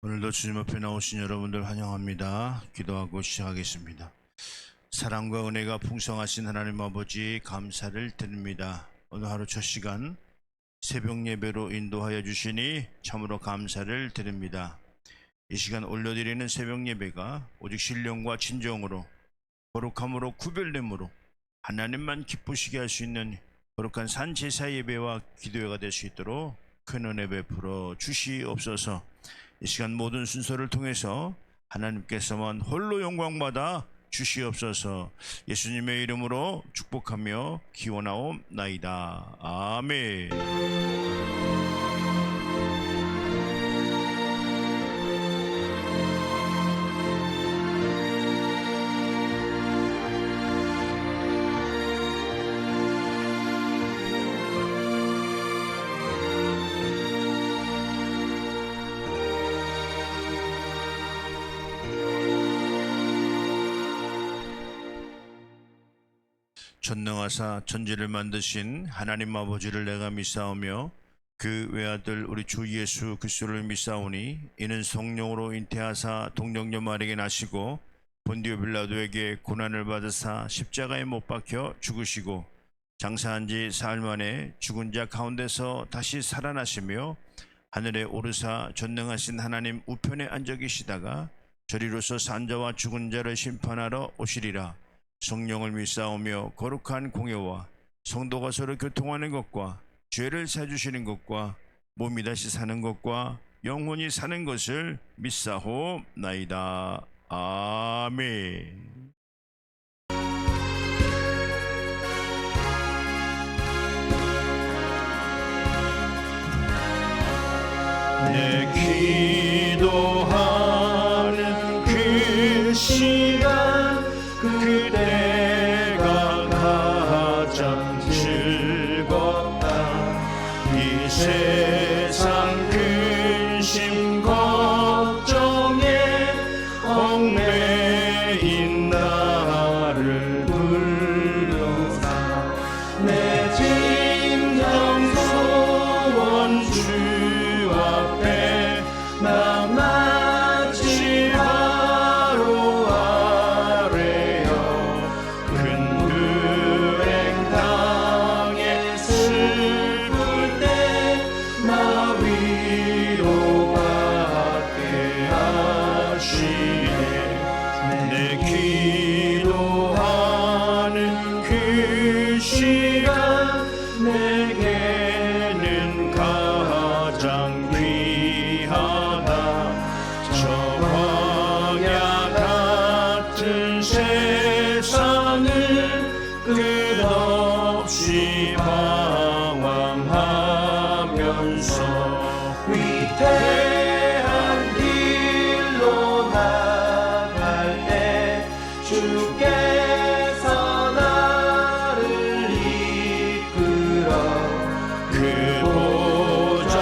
오늘도 주님 앞에 나오신 여러분들 환영합니다. 기도하고 시작하겠습니다. 사랑과 은혜가 풍성하신 하나님 아버지 감사를 드립니다. 오늘 하루 첫 시간 새벽 예배로 인도하여 주시니 참으로 감사를 드립니다. 이 시간 올려드리는 새벽 예배가 오직 신령과 진정으로 거룩함으로 구별됨으로 하나님만 기쁘시게 할 수 있는 거룩한 산제사 예배와 기도회가 될 수 있도록 큰 은혜 베풀어 주시옵소서. 이 시간 모든 순서를 통해서 하나님께서만 홀로 영광받아 주시옵소서. 예수님의 이름으로 축복하며 기원하옵나이다. 아멘. 전능하사 천지를 만드신 하나님 아버지를 내가 믿사오며 그 외아들 우리 주 예수 그리스도를 믿사오니 이는 성령으로 잉태하사 동정녀 마리아에게 나시고 본디오 빌라도에게 고난을 받으사 십자가에 못 박혀 죽으시고 장사한 지 사흘 만에 죽은 자 가운데서 다시 살아나시며 하늘에 오르사 전능하신 하나님 우편에 앉아 계시다가 저리로서 산 자와 죽은 자를 심판하러 오시리라. 성령을 믿사오며 거룩한 공예와 성도가 서로 교통하는 것과 죄를 사주시는 것과 몸이 다시 사는 것과 영혼이 사는 것을 믿사옵나이다. 아멘. 내 기도하는 그 시간 그때가 가장 즐겁다. 이 세상 근심 걱정에 얽매인 나를 불러사 내 진정 소원 주 앞에 나마치 바로 아래요. 근두행 당해 슬플 때 나 위로받게 하시네. 내 기도하는 그 시간 내게는 가장 귀하다. 저 광야 같은 세상을 끝없이 방황하면서 위대한 길로 나갈 때 주께서 나를 이끌어 그 보좌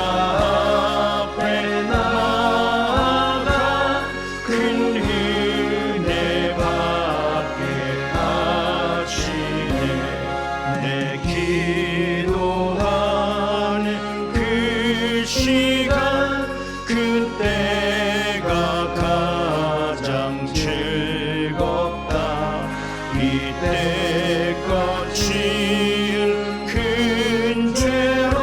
앞에 나아가 큰 은혜 받게 하시네. 내 기도하는 그 시간 그때가 가장 즐겁다. 이때껏 지은 큰 죄로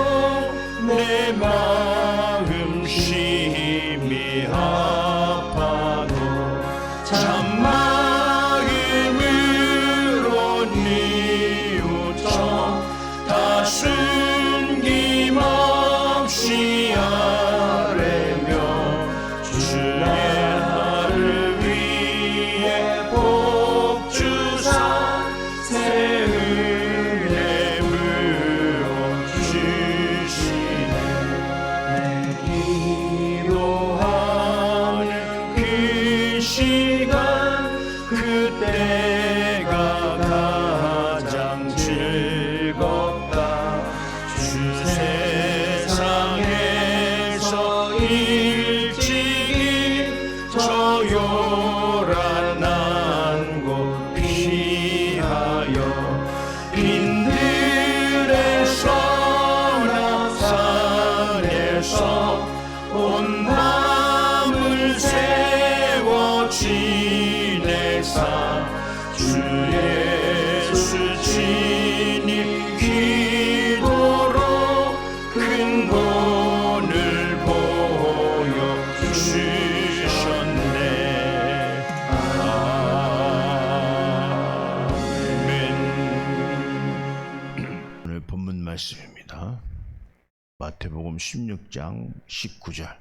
마태복음 16장 19절.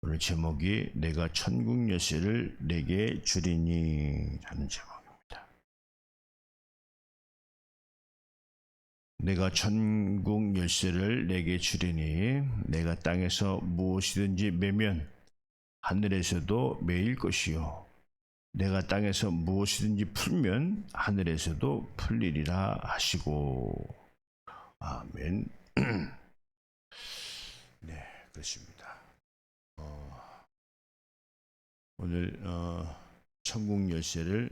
오늘 제목이 내가 천국 열쇠를 내게 주리니 라는 제목입니다. 내가 천국 열쇠를 내게 주리니 내가 땅에서 무엇이든지 매면 하늘에서도 매일 것이요 내가 땅에서 무엇이든지 풀면 하늘에서도 풀리리라 하시고. 아멘. 네, 그렇습니다. 오늘 천국 열쇠를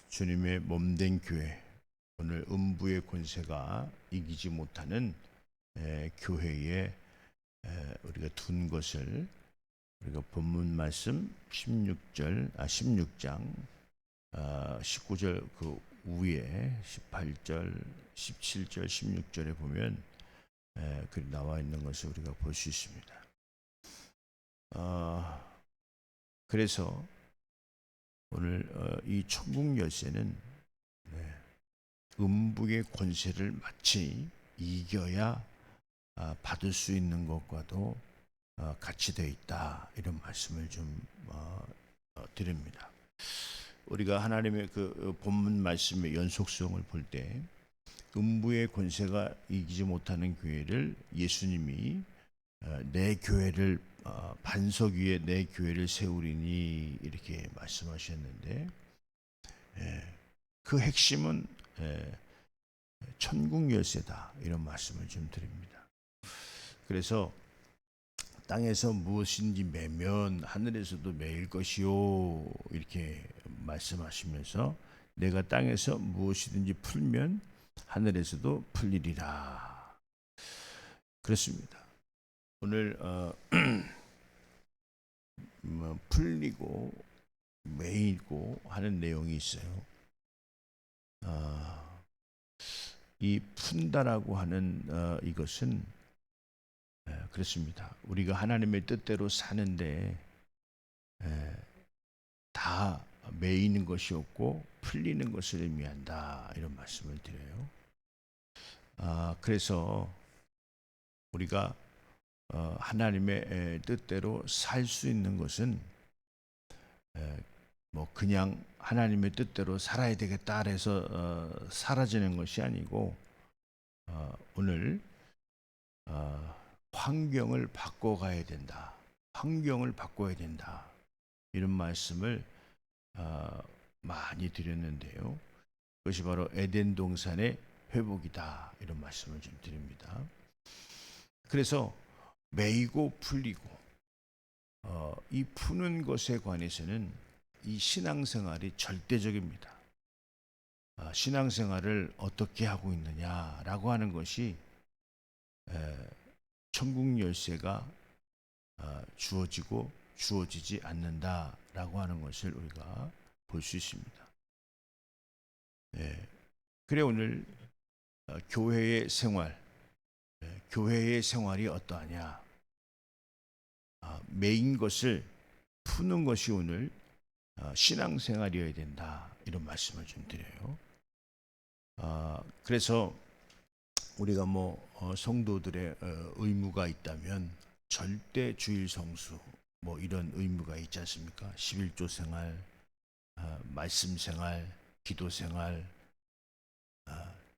주님의 몸된 교회, 오늘 음부의 권세가 이기지 못하는 교회에 우리가 둔 것을 우리가 본문 말씀 16장 19절 그 위에 18절, 17절, 16절에 보면 그 나와 있는 것을 우리가 볼 수 있습니다. 그래서 오늘 이 천국 열쇠는 음부의 권세를 마치 이겨야 받을 수 있는 것과도 같이 되어 있다, 이런 말씀을 좀 드립니다. 우리가 하나님의 그 본문 말씀의 연속성을 볼 때 음부의 권세가 이기지 못하는 교회를 예수님이 내 교회를 반석 위에 내 교회를 세우리니 이렇게 말씀하셨는데, 그 핵심은 천국 열쇠다, 이런 말씀을 좀 드립니다. 그래서 땅에서 무엇인지 매면 하늘에서도 매일 것이요, 이렇게 말씀하시면서 내가 땅에서 무엇이든지 풀면 하늘에서도 풀리리라. 그렇습니다. 오늘 풀리고 매이고 하는 내용이 있어요. 이 푼다라고 하는 이것은 그렇습니다. 우리가 하나님의 뜻대로 사는데 다 매이는 것이 없고 풀리는 것을 의미한다, 이런 말씀을 드려요. 그래서 우리가 하나님의 뜻대로 살 수 있는 것은 뭐 그냥 하나님의 뜻대로 살아야 되겠다 해서 사라지는 것이 아니고, 오늘 환경을 바꿔가야 된다, 환경을 바꿔야 된다, 이런 말씀을 많이 드렸는데요. 그것이 바로 에덴 동산의 회복이다, 이런 말씀을 좀 드립니다. 그래서 매이고 풀리고 이 푸는 것에 관해서는 이 신앙생활이 절대적입니다. 신앙생활을 어떻게 하고 있느냐라고 하는 것이 천국 열쇠가 주어지고 주어지지 않는다라고 하는 것을 우리가 볼 수 있습니다. 그래 오늘 교회의 생활, 교회의 생활이 어떠하냐? 매인 것을 푸는 것이 오늘 신앙생활이어야 된다, 이런 말씀을 좀 드려요. 그래서 우리가 뭐 성도들의 의무가 있다면 절대 주일 성수 뭐 이런 의무가 있지 않습니까? 11조 생활, 말씀 생활, 기도 생활,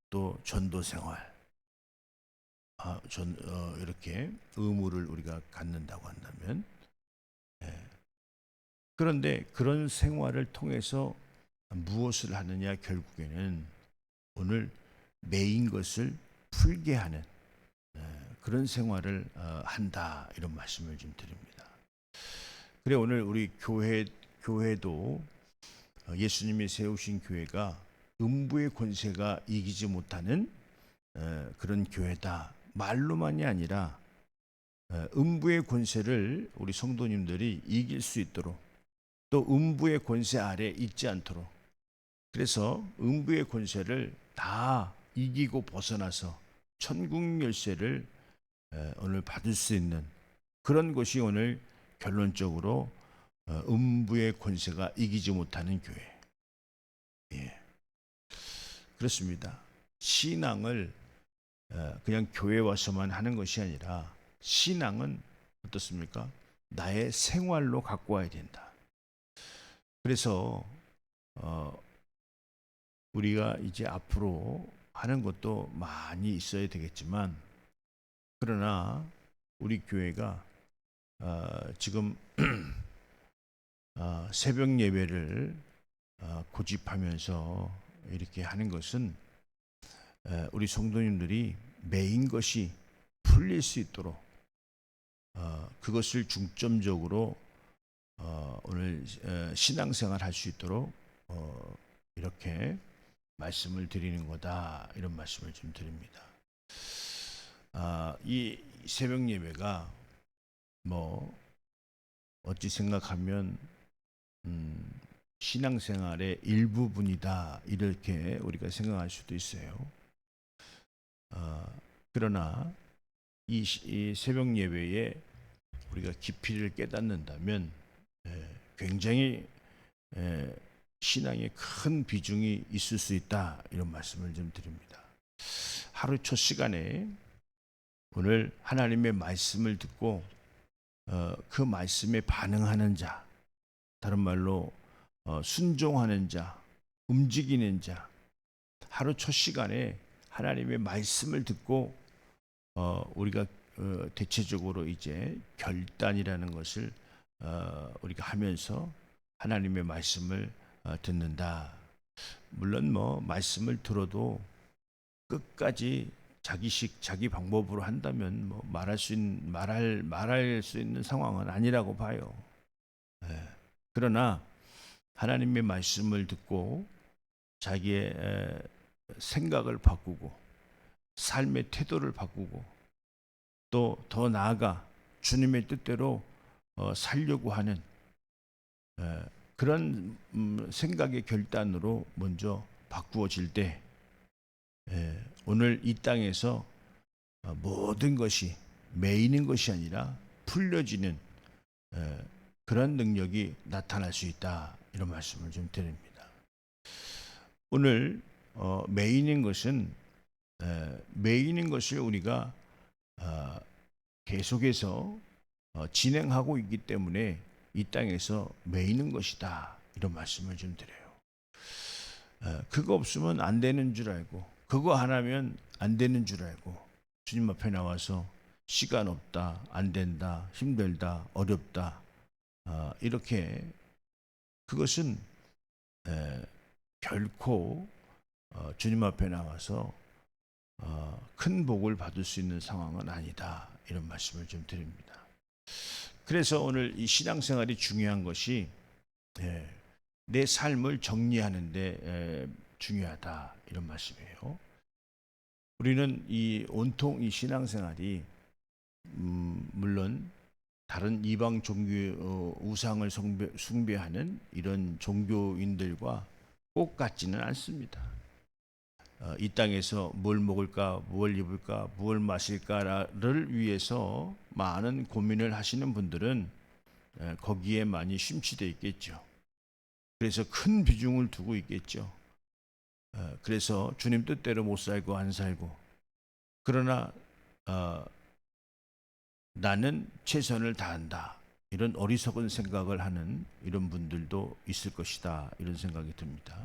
또 전도 생활, 이렇게 의무를 우리가 갖는다고 한다면, 그런데 그런 생활을 통해서 무엇을 하느냐? 결국에는 오늘 매인 것을 풀게 하는 그런 생활을 한다, 이런 말씀을 좀 드립니다. 그래 오늘 우리 교회도 예수님이 세우신 교회가 음부의 권세가 이기지 못하는 그런 교회다, 말로만이 아니라 음부의 권세를 우리 성도님들이 이길 수 있도록, 또 음부의 권세 아래 있지 않도록, 그래서 음부의 권세를 다 이기고 벗어나서 천국 열쇠를 오늘 받을 수 있는 그런 것이 오늘 결론적으로 음부의 권세가 이기지 못하는 교회. 그렇습니다. 신앙을 그냥 교회 와서만 하는 것이 아니라 신앙은 어떻습니까? 나의 생활로 갖고 와야 된다. 그래서 우리가 이제 앞으로 하는 것도 많이 있어야 되겠지만, 그러나 우리 교회가 지금 새벽 예배를 고집하면서 이렇게 하는 것은 우리 성도님들이 매인 것이 풀릴 수 있도록 그것을 중점적으로 오늘 신앙생활 할 수 있도록 이렇게 말씀을 드리는 거다, 이런 말씀을 좀 드립니다. 이 새벽 예배가 뭐 어찌 생각하면 신앙생활의 일부분이다, 이렇게 우리가 생각할 수도 있어요. 그러나 이 새벽 예배에 우리가 깊이를 깨닫는다면 굉장히 신앙에 큰 비중이 있을 수 있다, 이런 말씀을 좀 드립니다. 하루 첫 시간에 오늘 하나님의 말씀을 듣고 그 말씀에 반응하는 자, 다른 말로 순종하는 자, 움직이는 자, 하루 첫 시간에 하나님의 말씀을 듣고 우리가 대체적으로 이제 결단이라는 것을 우리가 하면서 하나님의 말씀을 듣는다. 물론 뭐 말씀을 들어도 끝까지 자기식 자기 방법으로 한다면 뭐 말할 수 있는 상황은 아니라고 봐요. 그러나 하나님의 말씀을 듣고 자기의 생각을 바꾸고 삶의 태도를 바꾸고 또 더 나아가 주님의 뜻대로 살려고 하는 그런 생각의 결단으로 먼저 바꾸어질 때 오늘 이 땅에서 모든 것이 매이는 것이 아니라 풀려지는 그런 능력이 나타날 수 있다, 이런 말씀을 좀 드립니다. 오늘 매이는 것은 매이는 것을 우리가 계속해서 진행하고 있기 때문에 이 땅에서 매이는 것이다, 이런 말씀을 좀 드려요. 그거 없으면 안 되는 줄 알고, 그거 하나면 안 되는 줄 알고 주님 앞에 나와서 시간 없다, 안 된다, 힘들다, 어렵다, 이렇게 그것은 결코 주님 앞에 나와서 큰 복을 받을 수 있는 상황은 아니다, 이런 말씀을 좀 드립니다. 그래서 오늘 이 신앙생활이 중요한 것이 내 삶을 정리하는 데 중요하다, 이런 말씀이에요. 우리는 온통 이 신앙생활이 물론 다른 이방 종교 우상을 숭배하는 이런 종교인들과 꼭 같지는 않습니다. 이 땅에서 뭘 먹을까, 뭘 입을까, 뭘 마실까를 위해서 많은 고민을 하시는 분들은 거기에 많이 심취되어 있겠죠. 그래서 큰 비중을 두고 있겠죠. 그래서 주님 뜻대로 못 살고 안 살고, 그러나 나는 최선을 다한다, 이런 어리석은 생각을 하는 이런 분들도 있을 것이다, 이런 생각이 듭니다.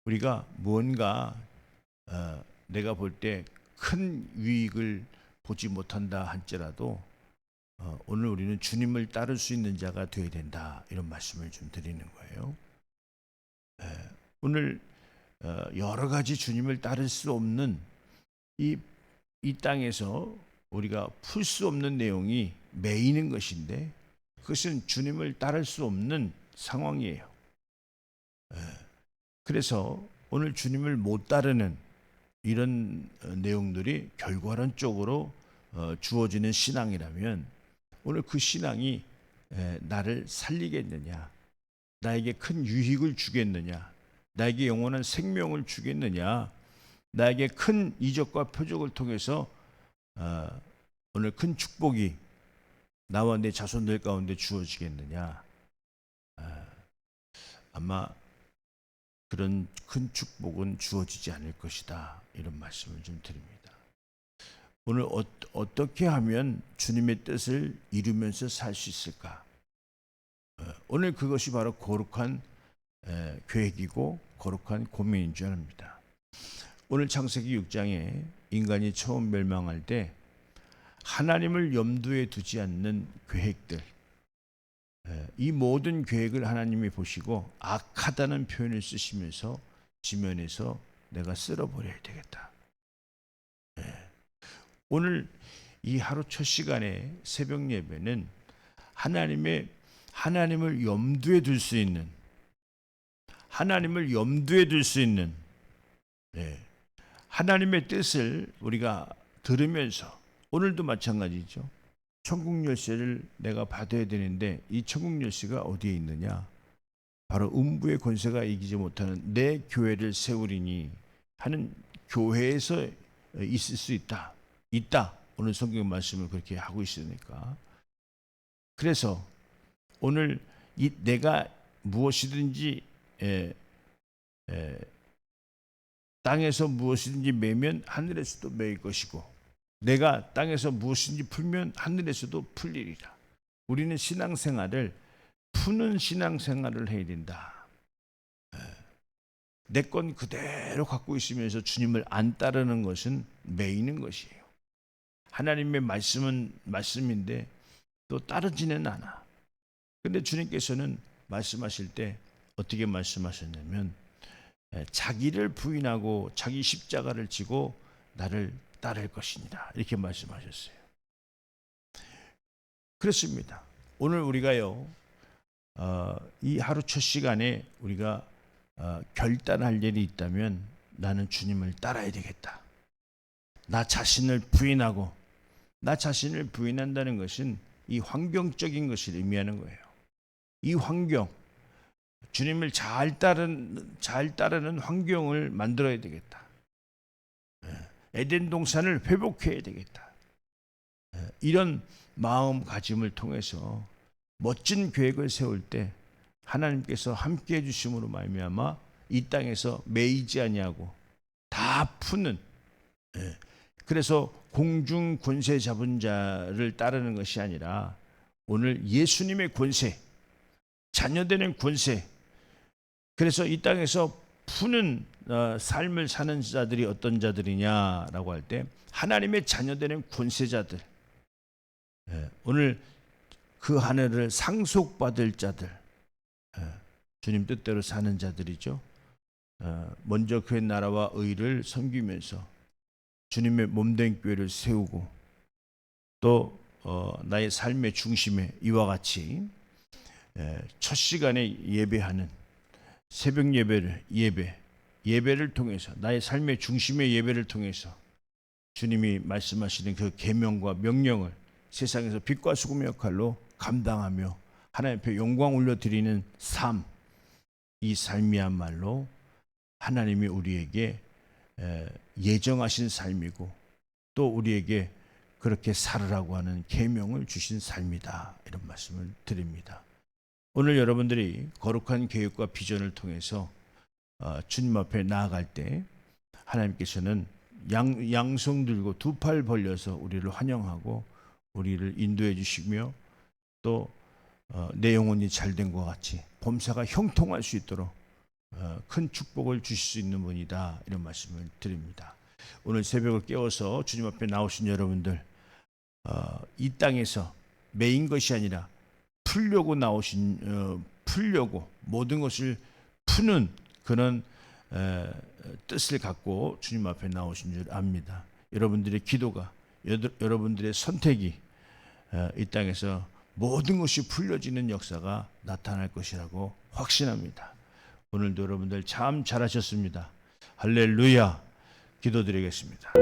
우리가 뭔가 내가 볼 때 큰 유익을 보지 못한다 할지라도 오늘 우리는 주님을 따를 수 있는 자가 되어야 된다, 이런 말씀을 좀 드리는 거예요. 오늘 여러 가지 주님을 따를 수 없는 이 땅에서 우리가 풀 수 없는 내용이 매이는 것인데, 그것은 주님을 따를 수 없는 상황이에요. 그래서 오늘 주님을 못 따르는 이런 내용들이 결과론적으로 주어지는 신앙이라면, 오늘 그 신앙이 나를 살리겠느냐, 나에게 큰 유익을 주겠느냐, 나에게 영원한 생명을 주겠느냐, 나에게 큰 이적과 표적을 통해서 오늘 큰 축복이 나와 내 자손들 가운데 주어지겠느냐. 아마 그런 큰 축복은 주어지지 않을 것이다. 이런 말씀을 좀 드립니다. 오늘 어떻게 하면 주님의 뜻을 이루면서 살 수 있을까? 오늘 그것이 바로 거룩한 계획이고 거룩한 고민인 줄 압니다. 오늘 창세기 6장에 인간이 처음 멸망할 때 하나님을 염두에 두지 않는 계획들, 이 모든 계획을 하나님이 보시고 악하다는 표현을 쓰시면서 지면에서 내가 쓸어버려야 되겠다. 오늘 이 하루 첫 시간에 새벽 예배는 하나님을 염두에 둘 수 있는, 하나님을 염두에 둘 수 있는 하나님의 뜻을 우리가 들으면서, 오늘도 마찬가지죠. 천국 열쇠를 내가 받아야 되는데 이 천국 열쇠가 어디에 있느냐? 바로 음부의 권세가 이기지 못하는 내 교회를 세우리니 하는 교회에서 있을 수 있다. 오늘 성경 말씀을 그렇게 하고 있으니까. 그래서 오늘 내가 무엇이든지 땅에서 무엇이든지 매면 하늘에서도 매일 것이고, 내가 땅에서 무엇인지 풀면 하늘에서도 풀리리라. 우리는 신앙생활을 푸는 신앙생활을 해야 된다. 내 건 그대로 갖고 있으면서 주님을 안 따르는 것은 매이는 것이에요. 하나님의 말씀은 말씀인데 또 따르지는 않아. 근데 주님께서는 말씀하실 때 어떻게 말씀하셨냐면, 자기를 부인하고 자기 십자가를 지고 나를 따를 것이니라, 이렇게 말씀하셨어요. 그렇습니다. 오늘 우리가요, 이 하루 첫 시간에 우리가 결단할 일이 있다면 나는 주님을 따라야 되겠다. 나 자신을 부인하고, 나 자신을 부인한다는 것은 이 환경적인 것을 의미하는 거예요. 이 환경, 주님을 잘 따르는 환경을 만들어야 되겠다. 에덴 동산을 회복해야 되겠다. 이런 마음가짐을 통해서 멋진 계획을 세울 때 하나님께서 함께해 주심으로 말미암아 이 땅에서 매이지 아니하고 다 푸는, 그래서 공중 권세 잡은 자를 따르는 것이 아니라 오늘 예수님의 권세, 자녀되는 권세, 그래서 이 땅에서 푸는 삶을 사는 자들이 어떤 자들이냐라고 할 때 하나님의 자녀되는 권세자들, 오늘 그 하늘을 상속받을 자들, 주님 뜻대로 사는 자들이죠. 먼저 그의 나라와 의를 섬기면서 주님의 몸된 교회를 세우고 또 나의 삶의 중심에 이와 같이 첫 시간에 예배하는 새벽 예배를 통해서, 나의 삶의 중심의 예배를 통해서 주님이 말씀하시는 그 계명과 명령을 세상에서 빛과 소금의 역할로 감당하며 하나님 앞에 영광 올려드리는 삶, 이 삶이야말로 하나님이 우리에게 예정하신 삶이고 또 우리에게 그렇게 살으라고 하는 계명을 주신 삶이다, 이런 말씀을 드립니다. 오늘 여러분들이 거룩한 계획과 비전을 통해서 주님 앞에 나아갈 때 하나님께서는 양손 들고 두 팔 벌려서 우리를 환영하고 우리를 인도해 주시며 또 내 영혼이 잘된 것 같이 범사가 형통할 수 있도록 큰 축복을 주실 수 있는 분이다, 이런 말씀을 드립니다. 오늘 새벽을 깨워서 주님 앞에 나오신 여러분들, 이 땅에서 매인 것이 아니라 풀려고 모든 것을 푸는 그런 뜻을 갖고 주님 앞에 나오신 줄 압니다. 여러분들의 기도가, 여러분들의 선택이 이 땅에서 모든 것이 풀려지는 역사가 나타날 것이라고 확신합니다. 오늘도 여러분들 참 잘하셨습니다. 할렐루야. 기도드리겠습니다.